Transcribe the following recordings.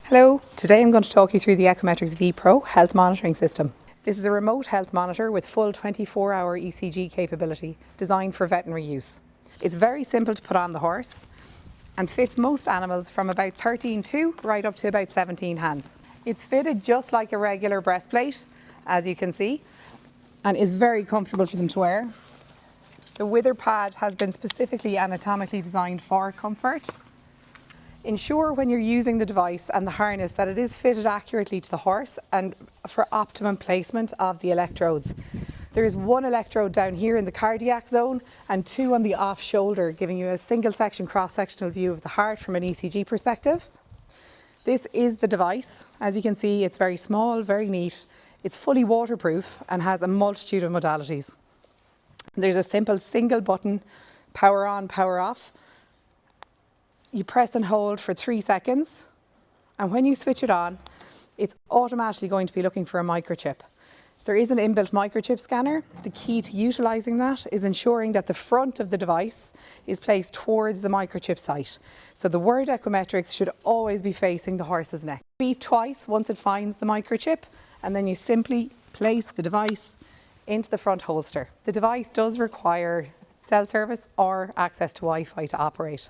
Hello, today I'm going to talk you through the Echometrics V Pro health monitoring system. This is a remote health monitor with full 24-hour ECG capability designed for veterinary use. It's very simple to put on the horse and fits most animals from about 13.2 right up to about 17 hands. It's fitted just like a regular breastplate, as you can see, and is very comfortable for them to wear. The wither pad has been specifically anatomically designed for comfort. Ensure when you're using the device and the harness that it is fitted accurately to the horse and for optimum placement of the electrodes. There is one electrode down here in the cardiac zone and two on the off shoulder, giving you a single section cross-sectional view of the heart from an ECG perspective. This is the device. As you can see, it's very small, very neat. It's fully waterproof and has a multitude of modalities. There's a simple single button, power on, power off. You press and hold for 3 seconds, and when you switch it on, it's automatically going to be looking for a microchip. There is an inbuilt microchip scanner. The key to utilising that is ensuring that the front of the device is placed towards the microchip site. So the word Echometrics should always be facing the horse's neck. Beep twice once it finds the microchip, and then you simply place the device into the front holster. The device does require cell service or access to Wi-Fi to operate.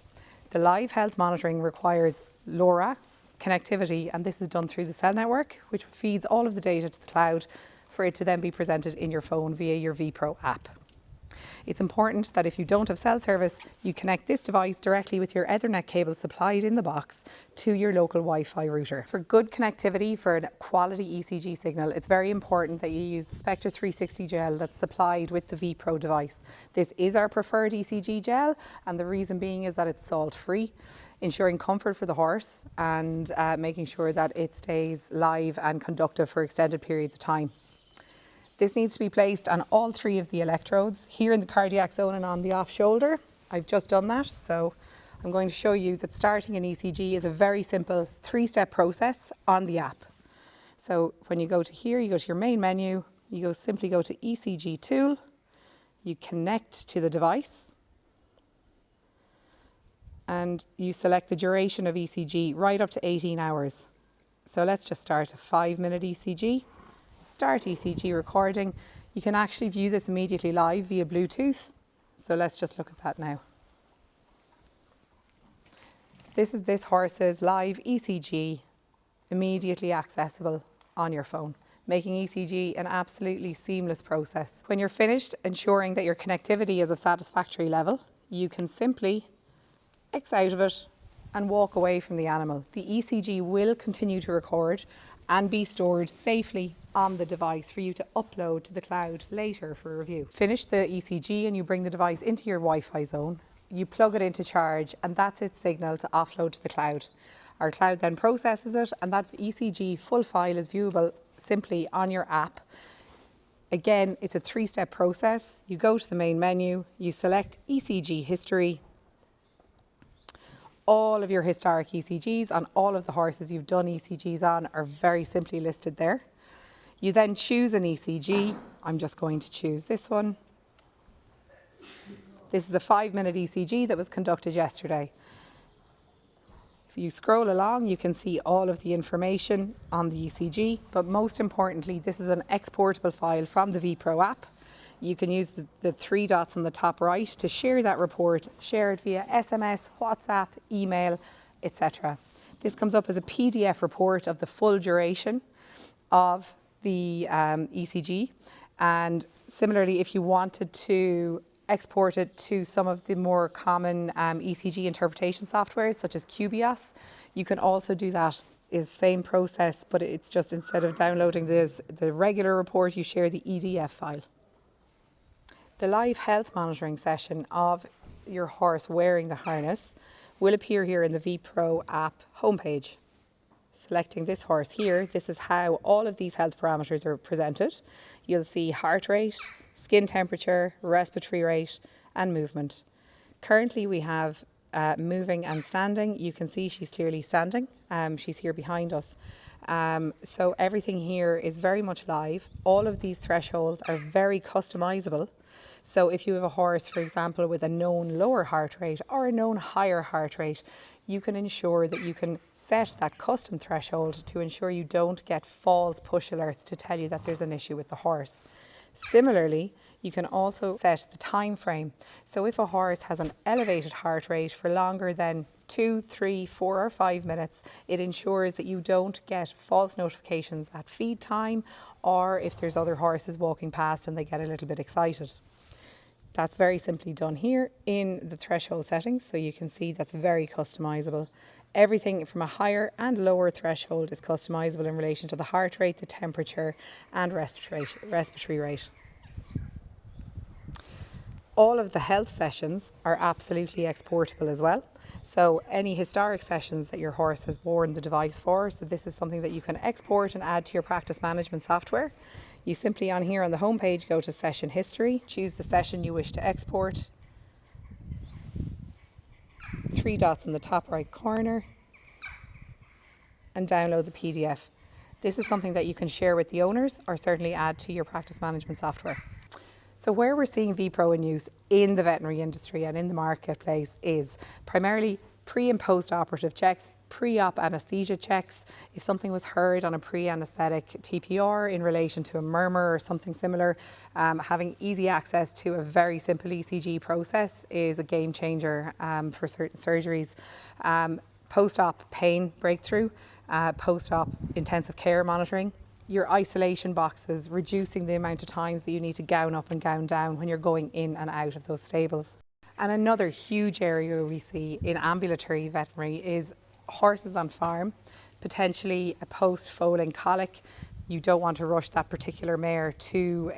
The live health monitoring requires LoRa connectivity, and this is done through the cell network, which feeds all of the data to the cloud for it to then be presented in your phone via your V Pro app. It's important that if you don't have cell service, you connect this device directly with your Ethernet cable supplied in the box to your local Wi-Fi router. For good connectivity for a quality ECG signal, it's very important that you use the Spectre 360 gel that's supplied with the V Pro device. This is our preferred ECG gel, and the reason being is that it's salt-free, ensuring comfort for the horse and making sure that it stays live and conductive for extended periods of time. This needs to be placed on all three of the electrodes, here in the cardiac zone and on the off shoulder. I've just done that, so I'm going to show you that starting an ECG is a very simple 3-step process on the app. So when you go to here, you go to your main menu, you simply go to ECG tool, you connect to the device, and you select the duration of ECG right up to 18 hours. So let's just start a 5-minute ECG. Start ECG recording. You can actually view this immediately live via Bluetooth. So let's just look at that now. This is this horse's live ECG, immediately accessible on your phone, making ECG an absolutely seamless process. When you're finished ensuring that your connectivity is of satisfactory level, you can simply X out of it and walk away from the animal. The ECG will continue to record and be stored safely on the device for you to upload to the cloud later for review. Finish the ECG and you bring the device into your Wi-Fi zone. You plug it into charge, and that's its signal to offload to the cloud. Our cloud then processes it, and that ECG full file is viewable simply on your app. Again, it's a 3-step process. You go to the main menu, you select ECG history. All of your historic ECGs on all of the horses you've done ECGs on are very simply listed there. You then choose an ECG. I'm just going to choose this one. This is a 5-minute ECG that was conducted yesterday. If you scroll along, you can see all of the information on the ECG, but most importantly, this is an exportable file from the V Pro app. You can use the 3 dots on the top right to share that report, share it via SMS, WhatsApp, email, etc. This comes up as a PDF report of the full duration of the ECG. And similarly, if you wanted to export it to some of the more common ECG interpretation softwares, such as Cubios, you can also do that. Is same process, but it's just instead of downloading the regular report, you share the EDF file. The live health monitoring session of your horse wearing the harness will appear here in the V Pro app homepage. Selecting this horse here, this is how all of these health parameters are presented. You'll see heart rate, skin temperature, respiratory rate, and movement. Currently we have moving and standing. You can see she's clearly standing. She's here behind us. So everything here is very much live. All of these thresholds are very customizable. So if you have a horse, for example, with a known lower heart rate or a known higher heart rate, you can ensure that you can set that custom threshold to ensure you don't get false push alerts to tell you that there's an issue with the horse. Similarly, you can also set the time frame. So if a horse has an elevated heart rate for longer than 2, 3, 4 or 5 minutes, it ensures that you don't get false notifications at feed time or if there's other horses walking past and they get a little bit excited. That's very simply done here in the threshold settings, so you can see that's very customizable. Everything from a higher and lower threshold is customizable in relation to the heart rate, the temperature and respiratory rate. All of the health sessions are absolutely exportable as well. So any historic sessions that your horse has worn the device for, so this is something that you can export and add to your practice management software. You simply on here on the home page go to session history, choose the session you wish to export, 3 dots in the top right corner and download the PDF. This is something that you can share with the owners or certainly add to your practice management software. So where we're seeing VPro in use in the veterinary industry and in the marketplace is primarily pre and post operative checks, pre-op anaesthesia checks. If something was heard on a pre-anaesthetic TPR in relation to a murmur or something similar, having easy access to a very simple ECG process is a game changer for certain surgeries. Post-op pain breakthrough, post-op intensive care monitoring, your isolation boxes, reducing the amount of times that you need to gown up and gown down when you're going in and out of those stables. And another huge area we see in ambulatory veterinary is horses on farm, potentially a post-foaling colic. You don't want to rush that particular mare to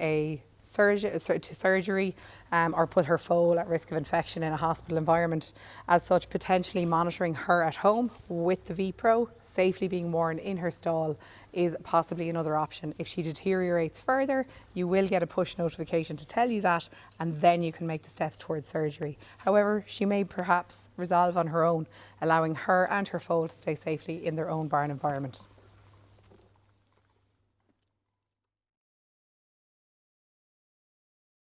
surgery or put her foal at risk of infection in a hospital environment. As such, potentially monitoring her at home with the VPro, safely being worn in her stall, is possibly another option. If she deteriorates further, you will get a push notification to tell you that, and then you can make the steps towards surgery. However, she may perhaps resolve on her own, allowing her and her foal to stay safely in their own barn environment.